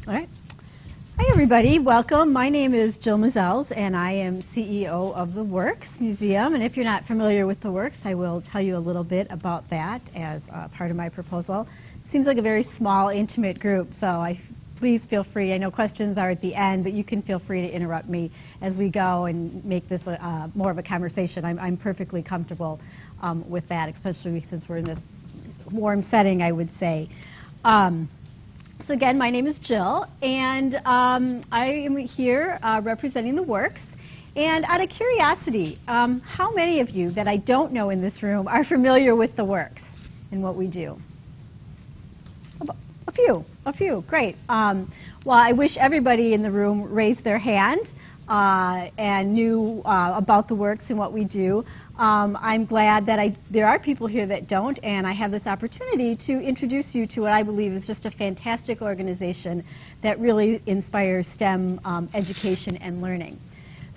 All right. Hi, everybody. Welcome. My name is Jill Mizels, and I am CEO of the Works Museum. And if you're not familiar with the Works, I will tell you a little bit about that as part of my proposal. Seems like a very small, intimate group, so please feel free. I know questions are at the end, but you can feel free to interrupt me as we go and make this more of a conversation. I'm perfectly comfortable with that, especially since we're in this warm setting, I would say. So again, my name is Jill, and I am here representing the Works. And out of curiosity, how many of you that I don't know in this room are familiar with the Works and what we do? A few, great. Well, I wish everybody in the room raised their hand and knew about the Works and what we do. I'm glad that there are people here that don't, and I have this opportunity to introduce you to what I believe is just a fantastic organization that really inspires STEM education and learning.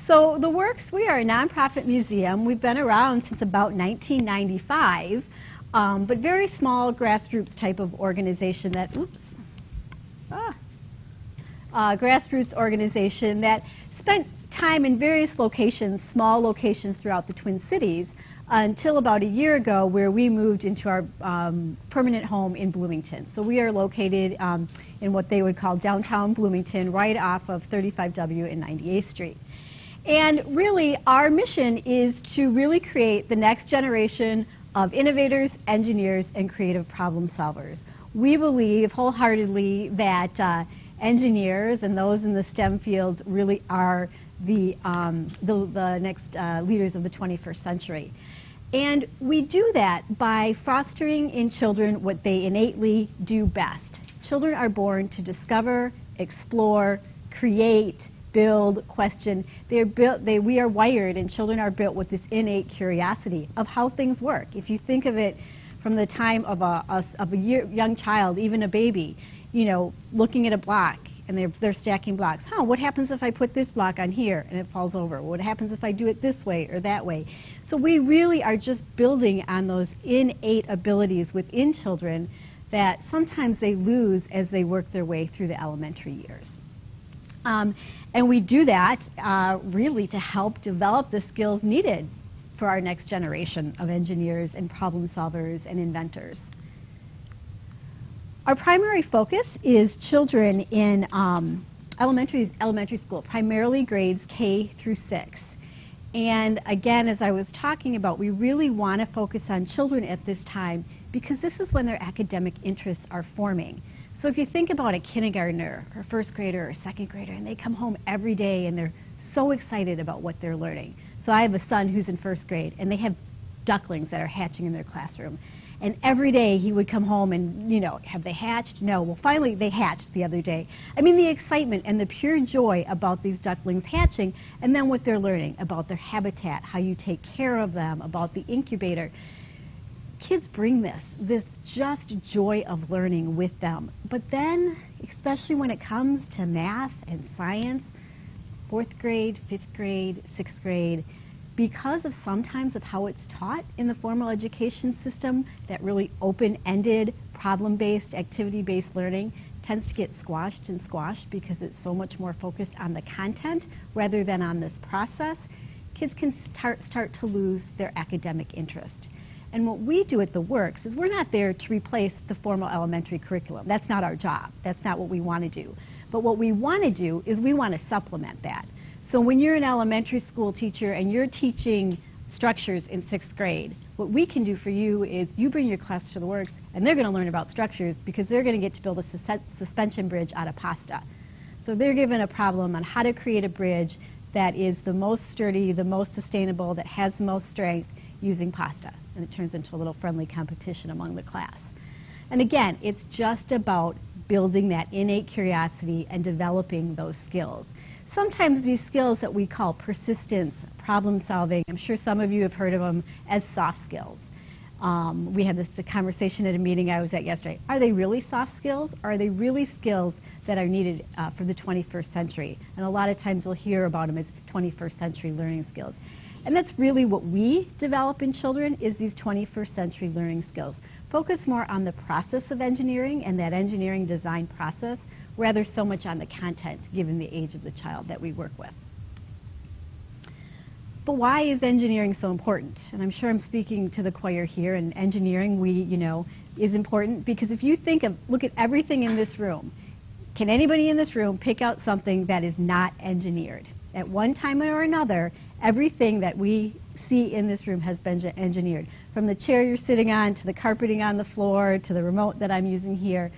So the Works, we are a nonprofit museum. We've been around since about 1995, but very small grassroots type of organization that, grassroots organization that spent time in various locations, small locations throughout the Twin Cities, until about a year ago where we moved into our permanent home in Bloomington. So we are located in what they would call downtown Bloomington, right off of 35W and 98th Street. And really, our mission is to really create the next generation of innovators, engineers, and creative problem solvers. We believe wholeheartedly that engineers and those in the STEM fields really are the next leaders of the 21st century. And we do that by fostering in children what they innately do best. Children are born to discover, explore, create, build, question. We are wired, and children are built with this innate curiosity of how things work. If you think of it from the time of a young child, even a baby, you know, looking at a block, and they're stacking blocks. What happens if I put this block on here and it falls over? What happens if I do it this way or that way? So we really are just building on those innate abilities within children that sometimes they lose as they work their way through the elementary years. And we do that really to help develop the skills needed for our next generation of engineers and problem solvers and inventors. Our primary focus is children in elementary school, primarily grades K through 6. And again, as I was talking about, we really want to focus on children at this time because this is when their academic interests are forming. So if you think about a kindergartner or first grader or second grader, and they come home every day and they're so excited about what they're learning. So I have a son who's in first grade, and they have ducklings that are hatching in their classroom. And every day he would come home and, you know, have they hatched? No. Well, finally they hatched the other day. I mean, the excitement and the pure joy about these ducklings hatching, and then what they're learning about their habitat, how you take care of them, about the incubator. Kids bring this just joy of learning with them. But then, especially when it comes to math and science, 4th grade, 5th grade, 6th grade, because of sometimes of how it's taught in the formal education system, that really open-ended, problem-based, activity-based learning tends to get squashed because it's so much more focused on the content rather than on this process. Kids can start to lose their academic interest. And what we do at the Works is we're not there to replace the formal elementary curriculum. That's not our job. That's not what we want to do. But what we want to do is we want to supplement that. So when you're an elementary school teacher and you're teaching structures in 6th grade, what we can do for you is you bring your class to the Works, and they're going to learn about structures because they're going to get to build a suspension bridge out of pasta. So they're given a problem on how to create a bridge that is the most sturdy, the most sustainable, that has the most strength using pasta. And it turns into a little friendly competition among the class. And again, it's just about building that innate curiosity and developing those skills. Sometimes these skills that we call persistence, problem solving, I'm sure some of you have heard of them as soft skills. We had this conversation at a meeting I was at yesterday. Are they really soft skills, or are they really skills that are needed for the 21st century? And a lot of times we'll hear about them as 21st century learning skills. And that's really what we develop in children, is these 21st century learning skills. Focus more on the process of engineering and that engineering design process rather so much on the content given the age of the child that we work with. But why is engineering so important? And I'm sure I'm speaking to the choir here, and engineering, is important because if you look at everything in this room, can anybody in this room pick out something that is not engineered? At one time or another, everything that we see in this room has been engineered. From the chair you're sitting on, to the carpeting on the floor, to the remote that I'm using here,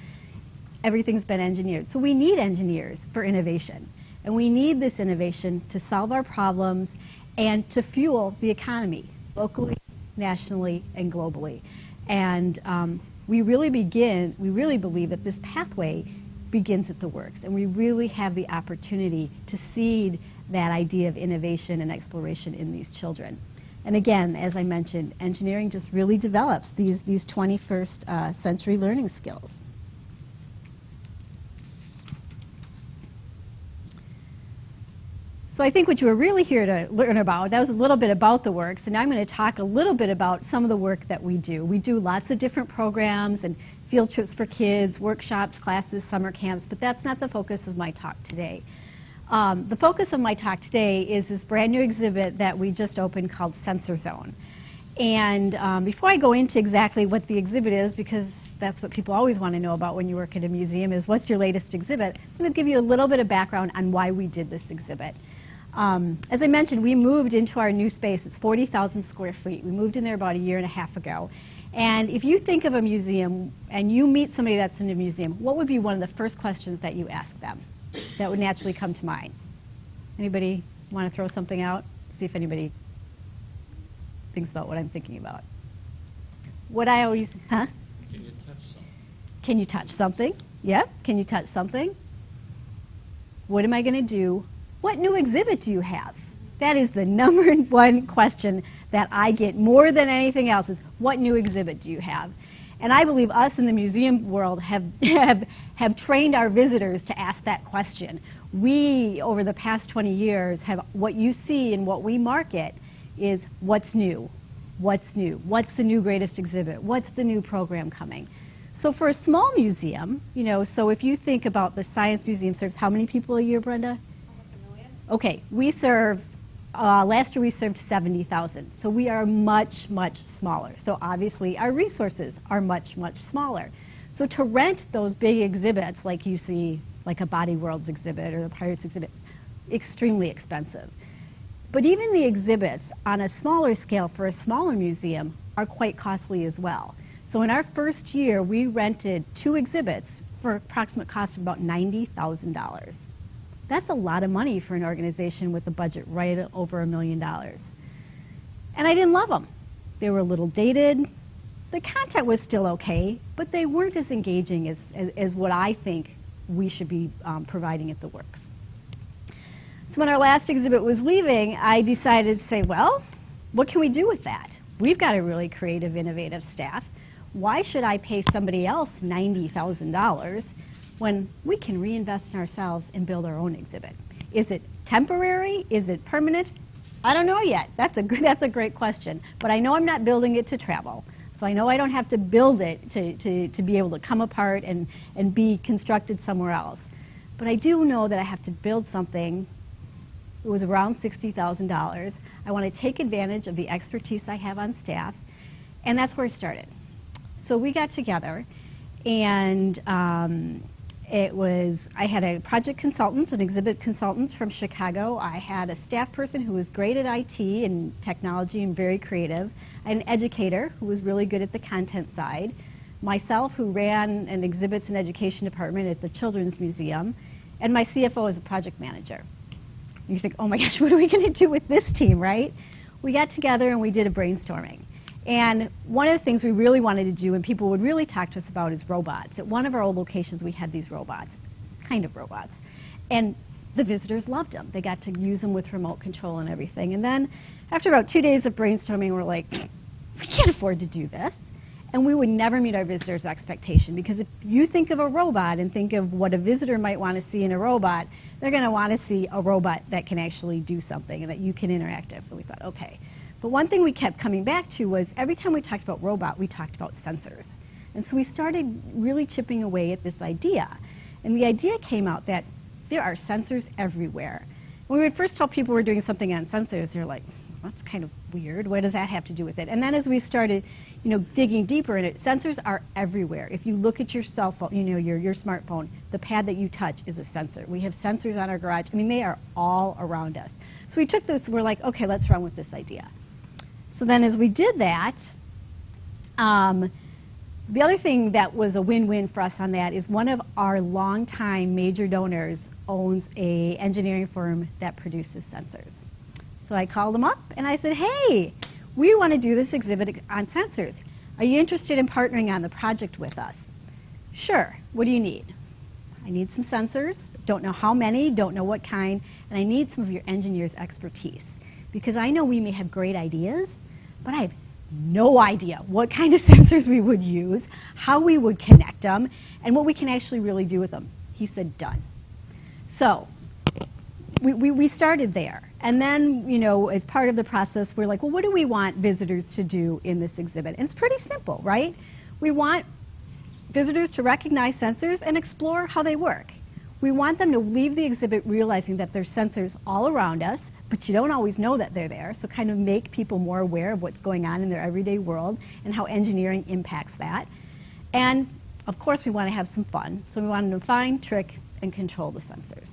everything's been engineered. So we need engineers for innovation. And we need this innovation to solve our problems and to fuel the economy, locally, nationally, and globally. And we really believe that this pathway begins at the works, and we really have the opportunity to seed that idea of innovation and exploration in these children. And again, as I mentioned, engineering just really develops these 21st century learning skills. So I think what you were really here to learn about, that was a little bit about the works, and now I'm going to talk a little bit about some of the work that we do. We do lots of different programs and field trips for kids, workshops, classes, summer camps, but that's not the focus of my talk today. The focus of my talk today is this brand new exhibit that we just opened called Sensor Zone. And before I go into exactly what the exhibit is, because that's what people always want to know about when you work at a museum, is what's your latest exhibit, I'm going to give you a little bit of background on why we did this exhibit. As I mentioned, we moved into our new space. It's 40,000 square feet. We moved in there about a year and a half ago. And if you think of a museum and you meet somebody that's in a museum, what would be one of the first questions that you ask them that would naturally come to mind? Anybody want to throw something out? See if anybody thinks about what I'm thinking about. What I always, huh? Can you touch something? Can you touch something? Yep. Can you touch something? What am I going to do? What new exhibit do you have? That is the number one question that I get more than anything else is, what new exhibit do you have? And I believe us in the museum world have trained our visitors to ask that question. We, over the past 20 years, have what you see and what we market is what's new? What's new? What's the new greatest exhibit? What's the new program coming? So for a small museum, so if you think about the Science Museum serves how many people a year, Brenda? Okay, we serve, last year we served 70,000. So we are much, much smaller. So obviously our resources are much, much smaller. So to rent those big exhibits like you see, like a Body Worlds exhibit or the Pirates exhibit, extremely expensive. But even the exhibits on a smaller scale for a smaller museum are quite costly as well. So in our first year, we rented 2 exhibits for approximate cost of about $90,000. That's a lot of money for an organization with a budget right over $1 million. And I didn't love them. They were a little dated. The content was still okay, but they weren't as engaging as what I think we should be providing at the Works. So when our last exhibit was leaving, I decided to say, well, what can we do with that? We've got a really creative, innovative staff. Why should I pay somebody else $90,000 when we can reinvest in ourselves and build our own exhibit? Is it temporary? Is it permanent? I don't know yet. That's a great question. But I know I'm not building it to travel. So I know I don't have to build it to be able to come apart and be constructed somewhere else. But I do know that I have to build something. It was around $60,000. I want to take advantage of the expertise I have on staff, and that's where it started. So we got together, and I had a project consultant, an exhibit consultant from Chicago. I had a staff person who was great at IT and technology and very creative. I had an educator who was really good at the content side. Myself, who ran an exhibits and education department at the Children's Museum. And my CFO as a project manager. You think, oh my gosh, what are we going to do with this team, right? We got together and we did a brainstorming. And one of the things we really wanted to do and people would really talk to us about is robots. At one of our old locations we had these robots, kind of robots. And the visitors loved them. They got to use them with remote control and everything. And then after about 2 days of brainstorming, we're like, we can't afford to do this. And we would never meet our visitors' expectation, because if you think of a robot and think of what a visitor might want to see in a robot, they're going to want to see a robot that can actually do something and that you can interact with. So we thought, okay. But one thing we kept coming back to was every time we talked about robot, we talked about sensors. And so we started really chipping away at this idea. And the idea came out that there are sensors everywhere. When we first told people we're doing something on sensors, they're like, that's kind of weird. What does that have to do with it? And then as we started, digging deeper in it, sensors are everywhere. If you look at your cell phone, your smartphone, the pad that you touch is a sensor. We have sensors on our garage. I mean, they are all around us. So we took this, we're like, okay, let's run with this idea. So then as we did that, the other thing that was a win-win for us on that is one of our longtime major donors owns an engineering firm that produces sensors. So I called them up and I said, hey, we want to do this exhibit on sensors. Are you interested in partnering on the project with us? Sure. What do you need? I need some sensors. Don't know how many, don't know what kind, and I need some of your engineers' expertise. Because I know we may have great ideas, but I have no idea what kind of sensors we would use, how we would connect them, and what we can actually really do with them. He said, done. So we started there. And then, as part of the process, we're like, well, what do we want visitors to do in this exhibit? And it's pretty simple, right? We want visitors to recognize sensors and explore how they work. We want them to leave the exhibit realizing that there's sensors all around us, but you don't always know that they're there, so kind of make people more aware of what's going on in their everyday world and how engineering impacts that. And, of course, we want to have some fun, so we want them to find, trick, and control the sensors.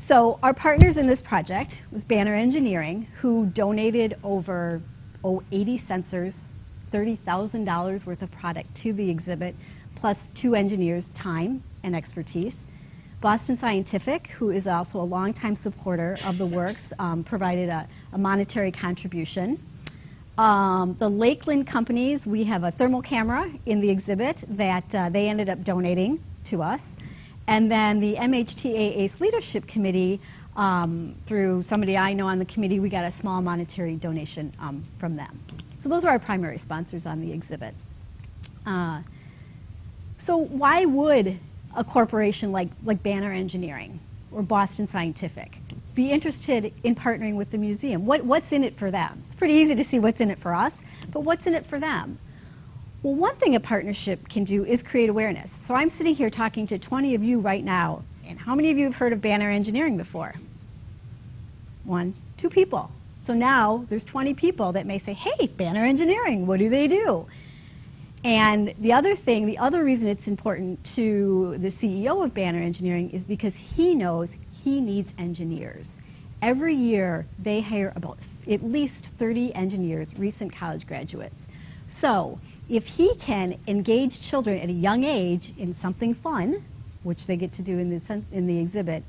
So our partners in this project was Banner Engineering, who donated over 80 sensors, $30,000 worth of product to the exhibit, plus 2 engineers' time and expertise. Boston Scientific, who is also a longtime supporter of the works, provided a monetary contribution. The Lakeland companies, we have a thermal camera in the exhibit that they ended up donating to us. And then the MHTAA's Leadership Committee, through somebody I know on the committee, we got a small monetary donation from them. So those are our primary sponsors on the exhibit. So why would a corporation like Banner Engineering or Boston Scientific be interested in partnering with the museum? What's in it for them? It's pretty easy to see what's in it for us, but what's in it for them? Well, one thing a partnership can do is create awareness. So I'm sitting here talking to 20 of you right now, and how many of you have heard of Banner Engineering before? 1, 2 people. So now there's 20 people that may say, hey, Banner Engineering, what do they do? And the other thing, the other reason it's important to the CEO of Banner Engineering is because he knows he needs engineers. Every year they hire about at least 30 engineers, recent college graduates. So if he can engage children at a young age in something fun, which they get to do in the exhibit,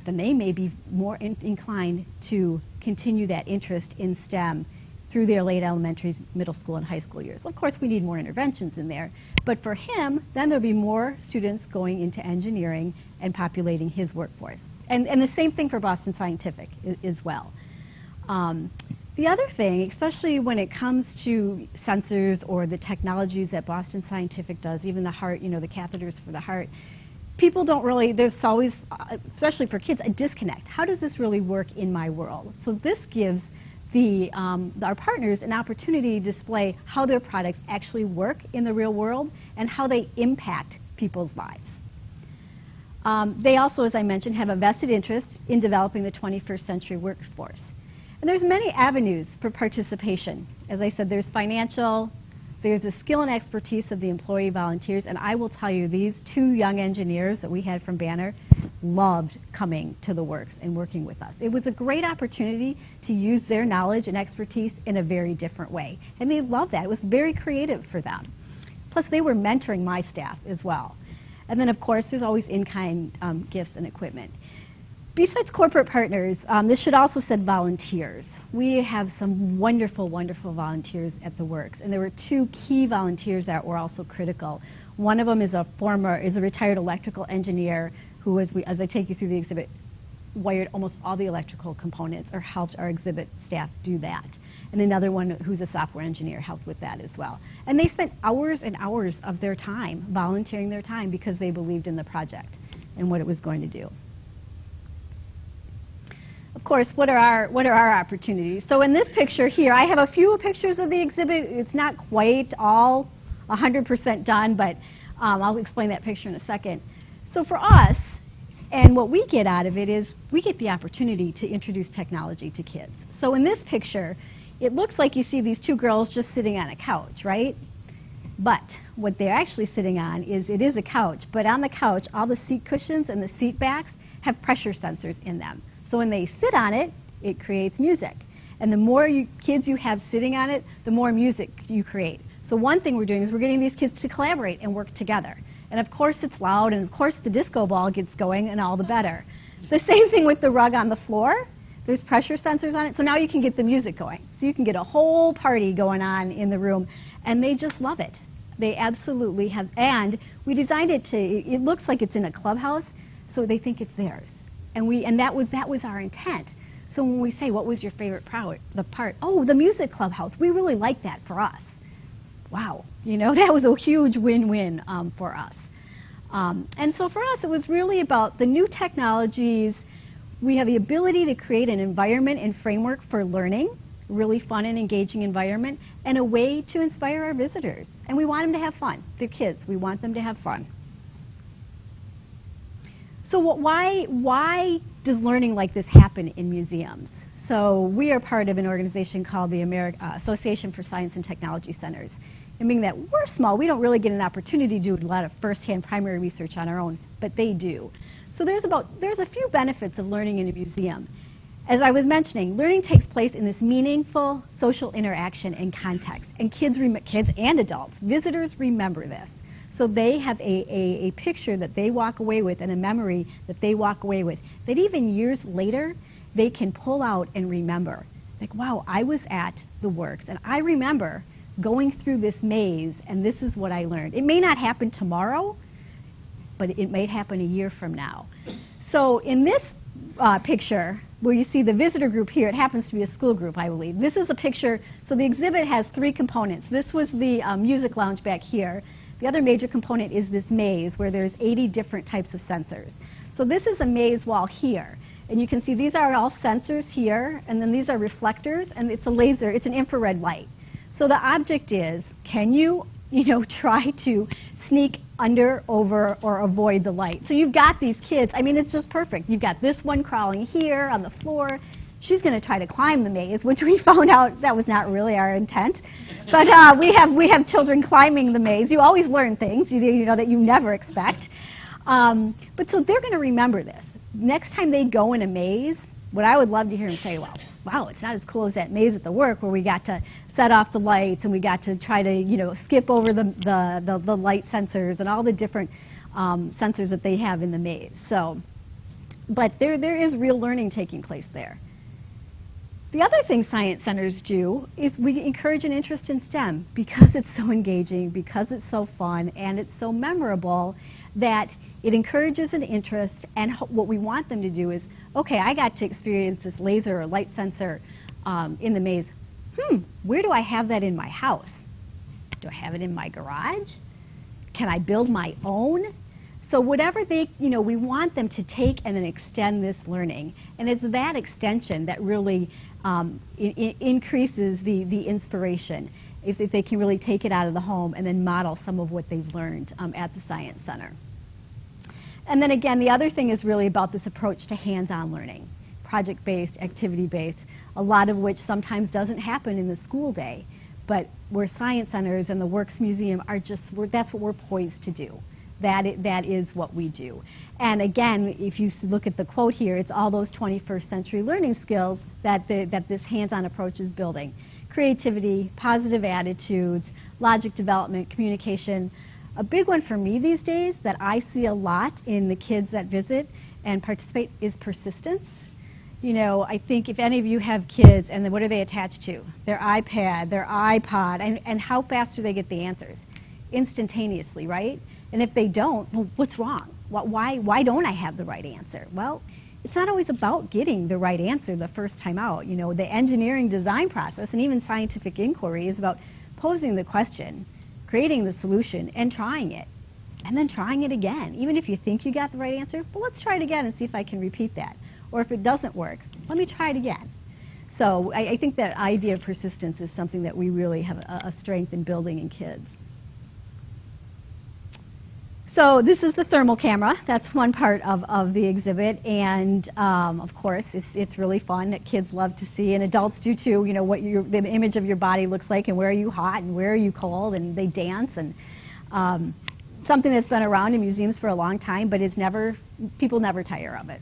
then they may be more inclined to continue that interest in STEM through their late elementary, middle school, and high school years. Of course, we need more interventions in there, but for him, then there'll be more students going into engineering and populating his workforce. And the same thing for Boston Scientific as well. The other thing, especially when it comes to sensors or the technologies that Boston Scientific does, even the heart, the catheters for the heart, people don't really, there's always, especially for kids, a disconnect. How does this really work in my world? So this gives our partners an opportunity to display how their products actually work in the real world and how they impact people's lives. They also, as I mentioned, have a vested interest in developing the 21st century workforce. And there's many avenues for participation. As I said, there's financial, there's the skill and expertise of the employee volunteers, and I will tell you, these 2 young engineers that we had from Banner loved coming to the works and working with us. It was a great opportunity to use their knowledge and expertise in a very different way, and they loved that. It was very creative for them. Plus, they were mentoring my staff as well. And then, of course, there's always in-kind gifts and equipment. Besides corporate partners, this should also said volunteers. We have some wonderful, wonderful volunteers at the works, and there were 2 key volunteers that were also critical. One of them is a retired electrical engineer who, as I take you through the exhibit, wired almost all the electrical components or helped our exhibit staff do that. And another one who's a software engineer helped with that as well. And they spent hours and hours of their time, volunteering their time, because they believed in the project and what it was going to do. Of course, what are our opportunities? So in this picture here, I have a few pictures of the exhibit. It's not quite all 100% done, but I'll explain that picture in a second. So for us, and what we get out of it is we get the opportunity to introduce technology to kids. So in this picture, it looks like you see these two girls just sitting on a couch, right? But what they're actually sitting on is, it is a couch, but on the couch, all the seat cushions and the seat backs have pressure sensors in them. So when they sit on it, it creates music. And the more kids you have sitting on it, the more music you create. So one thing we're doing is we're getting these kids to collaborate and work together. And of course it's loud, and of course the disco ball gets going, and all the better. The same thing with the rug on the floor. There's pressure sensors on it, so now you can get the music going. So you can get a whole party going on in the room, and they just love it. They absolutely have, and we designed it to, it looks like it's in a clubhouse, so they think it's theirs. And that was our intent. So when we say, what was your favorite part? Oh, the music clubhouse. We really like that for us. Wow, you know, that was a huge win-win for us. And so for us, it was really about the new technologies. We have the ability to create an environment and framework for learning, really fun and engaging environment, and a way to inspire our visitors. And we want them to have fun. They're kids. We want them to have fun. So why does learning like this happen in museums? So we are part of an organization called the Association for Science and Technology Centers. And being that we're small, we don't really get an opportunity to do a lot of first-hand primary research on our own, but they do. So there's a few benefits of learning in a museum. As I was mentioning, learning takes place in this meaningful social interaction and context. And kids and adults, visitors remember this. So they have a picture that they walk away with and a memory that they walk away with that even years later they can pull out and remember. Like, wow, I was at the works and I remember going through this maze and this is what I learned. It may not happen tomorrow, but it may happen a year from now. So in this picture where you see the visitor group here, it happens to be a school group, I believe. This is a picture, so the exhibit has three components. This was the music lounge back here. The other major component is this maze where there's 80 different types of sensors. So this is a maze wall here. And you can see these are all sensors here, and then these are reflectors, and it's a laser, it's an infrared light. So the object is, can you try to sneak under, over, or avoid the light? So you've got these kids, I mean, it's just perfect. You've got this one crawling here on the floor. She's going to try to climb the maze, which we found out that was not really our intent. But we have children climbing the maze. You always learn things, that you never expect. But so they're going to remember this. Next time they go in a maze, what I would love to hear them say, well, wow, it's not as cool as that maze at the work where we got to set off the lights and we got to try to, skip over the light sensors and all the different sensors that they have in the maze. So, but there is real learning taking place there. The other thing science centers do is we encourage an interest in STEM because it's so engaging, because it's so fun, and it's so memorable that it encourages an interest. And what we want them to do is, okay, I got to experience this laser or light sensor in the maze. Where do I have that in my house? Do I have it in my garage? Can I build my own? So whatever we want them to take and then extend this learning. And it's that extension that really increases the inspiration, if they can really take it out of the home and then model some of what they've learned at the Science Center. And then again, the other thing is really about this approach to hands-on learning, project-based, activity-based, a lot of which sometimes doesn't happen in the school day. But where Science Centers and the Works Museum are that's what we're poised to do. That is what we do. And again, if you look at the quote here, it's all those 21st century learning skills that this hands-on approach is building. Creativity, positive attitudes, logic development, communication. A big one for me these days that I see a lot in the kids that visit and participate is persistence. I think if any of you have kids, and then what are they attached to? Their iPad, their iPod, and how fast do they get the answers? Instantaneously, right? And if they don't, well, what's wrong? Why don't I have the right answer? Well, it's not always about getting the right answer the first time out. The engineering design process and even scientific inquiry is about posing the question, creating the solution, and trying it. And then trying it again. Even if you think you got the right answer, well, let's try it again and see if I can repeat that. Or if it doesn't work, let me try it again. So I think that idea of persistence is something that we really have a strength in building in kids. So this is the thermal camera. That's one part of the exhibit, and of course, it's really fun that kids love to see, and adults do too. You know what the image of your body looks like, and where are you hot, and where are you cold, and they dance, and something that's been around in museums for a long time, but people never tire of it.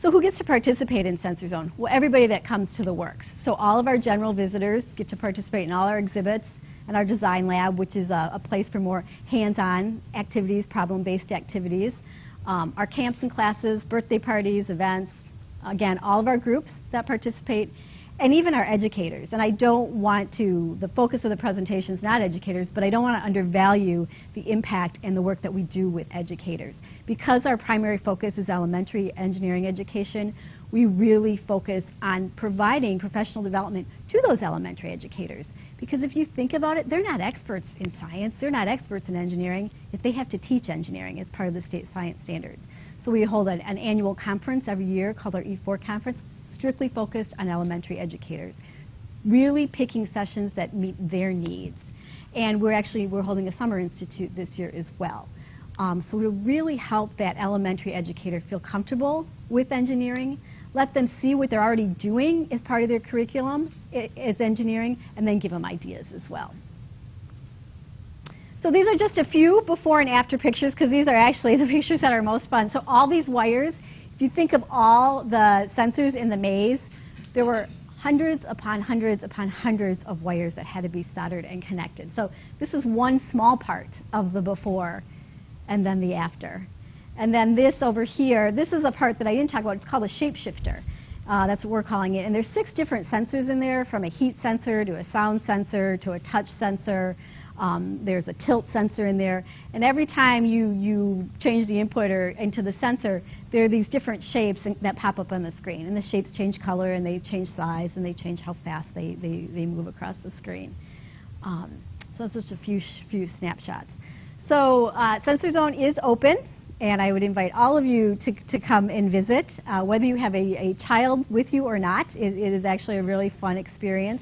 So who gets to participate in Sensor Zone? Well, everybody that comes to the works. So all of our general visitors get to participate in all our exhibits, and our design lab, which is a place for more hands-on activities, problem-based activities. Our camps and classes, birthday parties, events, again, all of our groups that participate, and even our educators. And I don't want to, the focus of the presentation is not educators, but I don't want to undervalue the impact and the work that we do with educators. Because our primary focus is elementary engineering education, we really focus on providing professional development to those elementary educators. Because if you think about it, they're not experts in science, they're not experts in engineering if they have to teach engineering as part of the state science standards. So we hold an annual conference every year called our E4 conference, strictly focused on elementary educators, really picking sessions that meet their needs. And we're holding a summer institute this year as well. So we'll really help that elementary educator feel comfortable with engineering, let them see what they're already doing as part of their curriculum as engineering, and then give them ideas as well. So these are just a few before and after pictures, because these are actually the pictures that are most fun. So all these wires, if you think of all the sensors in the maze, there were hundreds upon hundreds upon hundreds of wires that had to be soldered and connected. So this is one small part of the before and then the after. And then this over here, this is a part that I didn't talk about. It's called a shapeshifter. That's what we're calling it. And there's 6 different sensors in there, from a heat sensor to a sound sensor to a touch sensor. There's a tilt sensor in there. And every time you change the input into the sensor, there are these different shapes that pop up on the screen. And the shapes change color, and they change size, and they change how fast they move across the screen. So that's just a few snapshots. So Sensor Zone is open. And I would invite all of you to come and visit, whether you have a child with you or not. It is actually a really fun experience.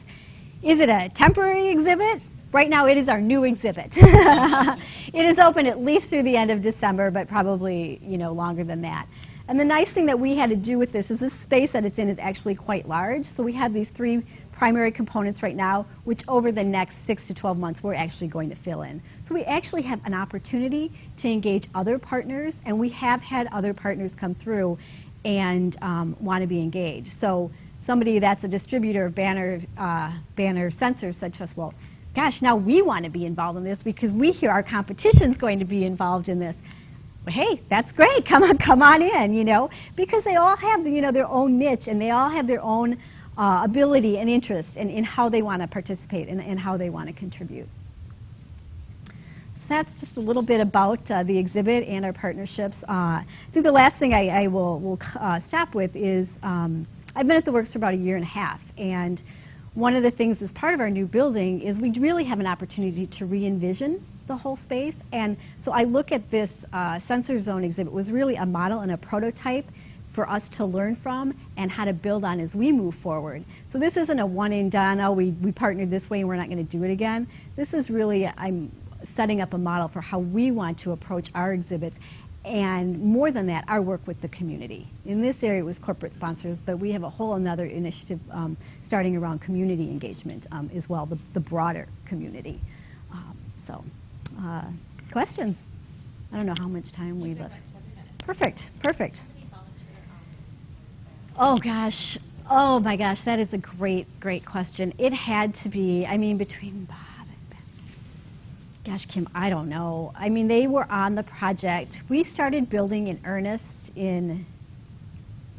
Is it a temporary exhibit? Right now it is our new exhibit. It is open at least through the end of December, but probably longer than that. And the nice thing that we had to do with this is the space that it's in is actually quite large. So we have these 3 primary components right now, which over the next 6 to 12 months we're actually going to fill in. So we actually have an opportunity to engage other partners, and we have had other partners come through and want to be engaged. So somebody that's a distributor of banner sensors said to us, well, gosh, now we want to be involved in this because we hear our competition's going to be involved in this. Well, hey, that's great. Come on in, because they all have their own niche, and they all have their own ability and interest in how they want to participate and how they want to contribute. So that's just a little bit about the exhibit and our partnerships. I think the last thing I will stop with is I've been at the Works for about 1.5 years, and one of the things as part of our new building is we really have an opportunity to re-envision the whole space. And so I look at this Sensor Zone exhibit was really a model and a prototype for us to learn from and how to build on as we move forward. So this isn't a one and done, oh, we partnered this way and we're not going to do it again. This is really, I'm setting up a model for how we want to approach our exhibits, and more than that, our work with the community. In this area it was corporate sponsors, but we have a whole another initiative starting around community engagement as well, the broader community. Questions? I don't know how much time we left. Perfect. Oh gosh, oh my gosh, that is a great question. It had to be, between Bob and Ben. Gosh, Kim, I don't know. They were on the project. We started building in earnest in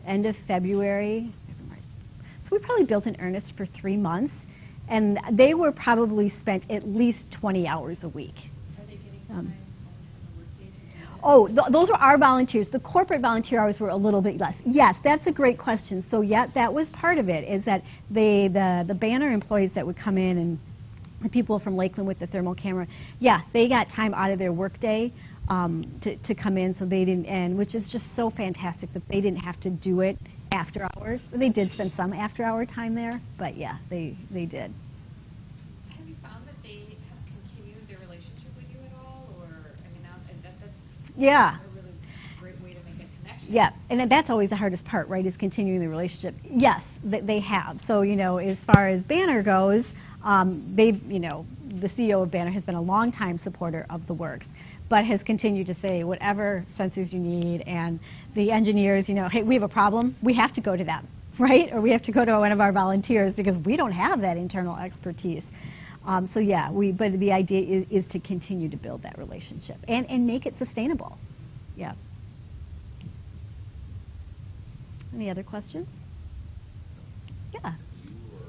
end of February. So we probably built in earnest for 3 months, and they were probably spent at least 20 hours a week. Are they getting time on the workday to do that? Oh, those were our volunteers. The corporate volunteer hours were a little bit less. Yes, that's a great question. So yeah, that was part of it, is that the banner employees that would come in, and the people from Lakeland with the thermal camera, yeah, they got time out of their workday to come in, so they didn't, and which is just so fantastic that they didn't have to do it after hours. They did spend some after hour time there, but yeah, they did. Have you found that they have continued their relationship with you at all, or now Yeah. a really great way to make a connection. Yeah, and then that's always the hardest part, right, is continuing the relationship. Yes, they have. So, as far as Banner goes, they've, the CEO of Banner has been a longtime supporter of the Works, but has continued to say whatever sensors you need, and the engineers, hey, we have a problem, we have to go to them, right? Or we have to go to one of our volunteers because we don't have that internal expertise. So yeah, but the idea is to continue to build that relationship and make it sustainable. Yeah. Any other questions? Yeah. You or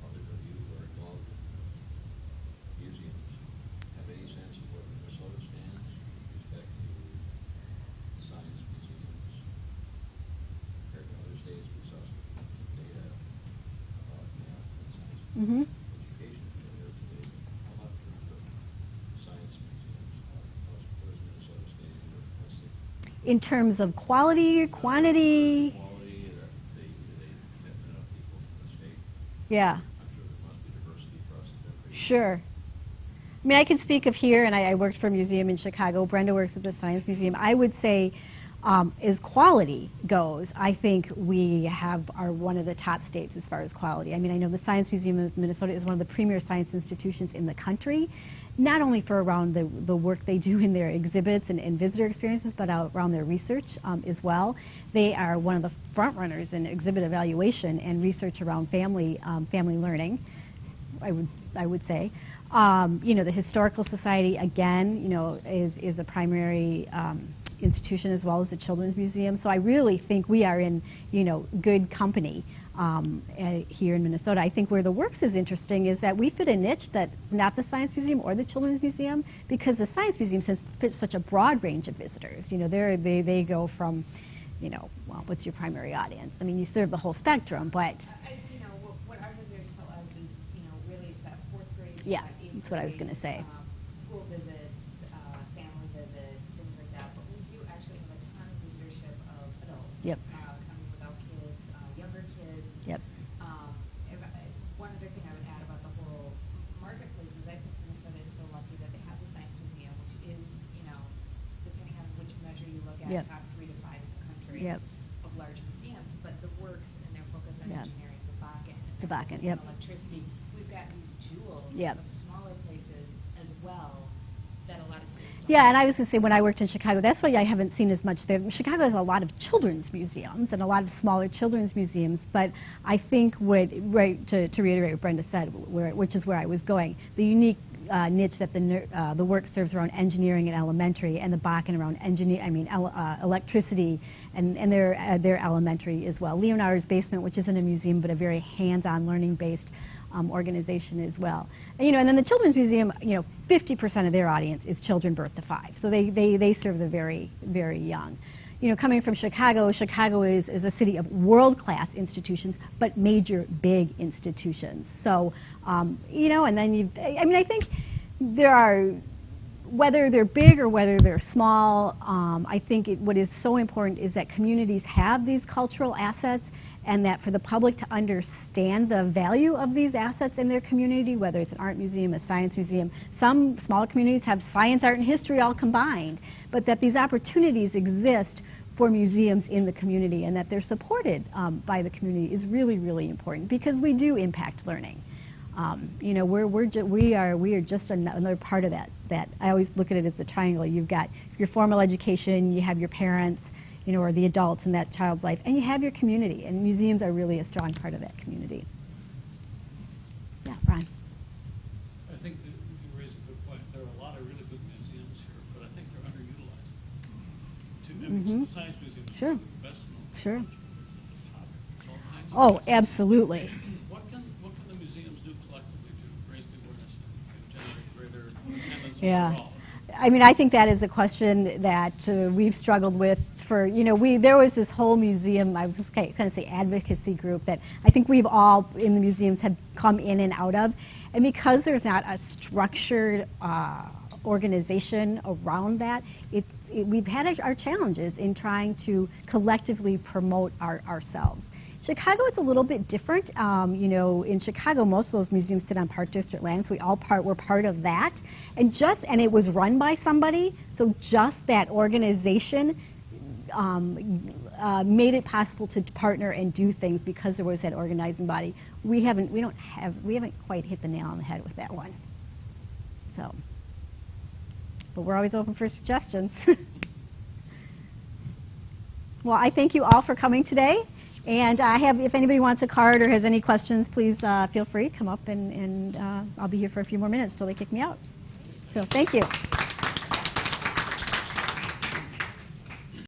other of you are involved in museums. Have any sense of what Minnesota stands with respect to science museums compared to other states with such data about math and science Mm-hmm. education? They come up with science museums. Where does Minnesota stand, or what's the In terms of quality, quantity, quality? They get enough people from the state? yeah. I'm sure there must be diversity across the country. Sure. I mean, I can speak of here, and I worked for a museum in Chicago. Brenda works at the Science Museum. I would say, as quality goes, I think we are one of the top states as far as quality. I mean, I know the Science Museum of Minnesota is one of the premier science institutions in the country, not only for around the work they do in their exhibits and visitor experiences, but around their research as well. They are one of the front runners in exhibit evaluation and research around family learning, I would say. The Historical Society, again, is a primary institution, as well as the Children's Museum. So I really think we are in, good company here in Minnesota. I think where the Works is interesting is that we fit a niche that not the Science Museum or the Children's Museum, because the Science Museum fits such a broad range of visitors. They go from, well, what's your primary audience? I mean, you serve the whole spectrum, but What our visitors tell us is, really it's that fourth grade. yeah, that eighth that's what I was grade, going to say. School visits, family visits, things like that. But we do actually have a ton of visitorship of adults. Yep. Coming without kids, younger kids. Yep. One other thing I would add about the whole marketplace is I think Minnesota is so lucky that they have the Science Museum, which is, depending on which measure you look at, Yep. top 3 to 5 in the country Yep. of large museums. But the Works and their focus on Yep. engineering, the Bakken, and The their Bakken, focus yep. on electricity, we've got these jewels Yep. of smaller places as well that a lot of states don't. Yeah, and I was going to say, when I worked in Chicago, that's why I haven't seen as much there. Chicago has a lot of children's museums and a lot of smaller children's museums, but I think to reiterate what Brenda said, which is where I was going, the unique niche that the Work serves around engineering and elementary, and the Bakken around electricity and their elementary as well. Leonardo's Basement, which isn't a museum but a very hands-on learning-based organization as well. And then the Children's Museum, 50% of their audience is children birth to 5. So they serve the very, very young. Coming from Chicago, Chicago is a city of world-class institutions, but major, big institutions. So, and then I think there are, whether they're big or whether they're small, I think what is so important is that communities have these cultural assets, and that for the public to understand the value of these assets in their community, whether it's an art museum, a science museum. Some smaller communities have science, art, and history all combined, but that these opportunities exist for museums in the community and that they're supported by the community is really, really important, because we do impact learning. We are just another part of that. I always look at it as a triangle. You've got your formal education, you have your parents, or the adults in that child's life, and you have your community, and museums are really a strong part of that community. Yeah, Ron. I think that you raise a good point. There are a lot of really good museums here, but I think they're underutilized. The Science Museum is Sure. the best known. Sure. All kinds of Oh, places. absolutely. What can the museums do collectively to raise the awareness and generate greater attendance Yeah. overall? I mean, I think that is a question that we've struggled with for, there was this whole museum, I was just kind of say advocacy group that I think we've all in the museums have come in and out of. And because there's not a structured organization around that, we've had our challenges in trying to collectively promote ourselves. Chicago is a little bit different. You know, in Chicago, most of those museums sit on Park District lands. We're part of that, and it was run by somebody. So just that organization made it possible to partner and do things because there was that organizing body. We haven't quite hit the nail on the head with that one. So, but we're always open for suggestions. Well, I thank you all for coming today. And if anybody wants a card or has any questions, please feel free, come up and I'll be here for a few more minutes till they kick me out. So thank you.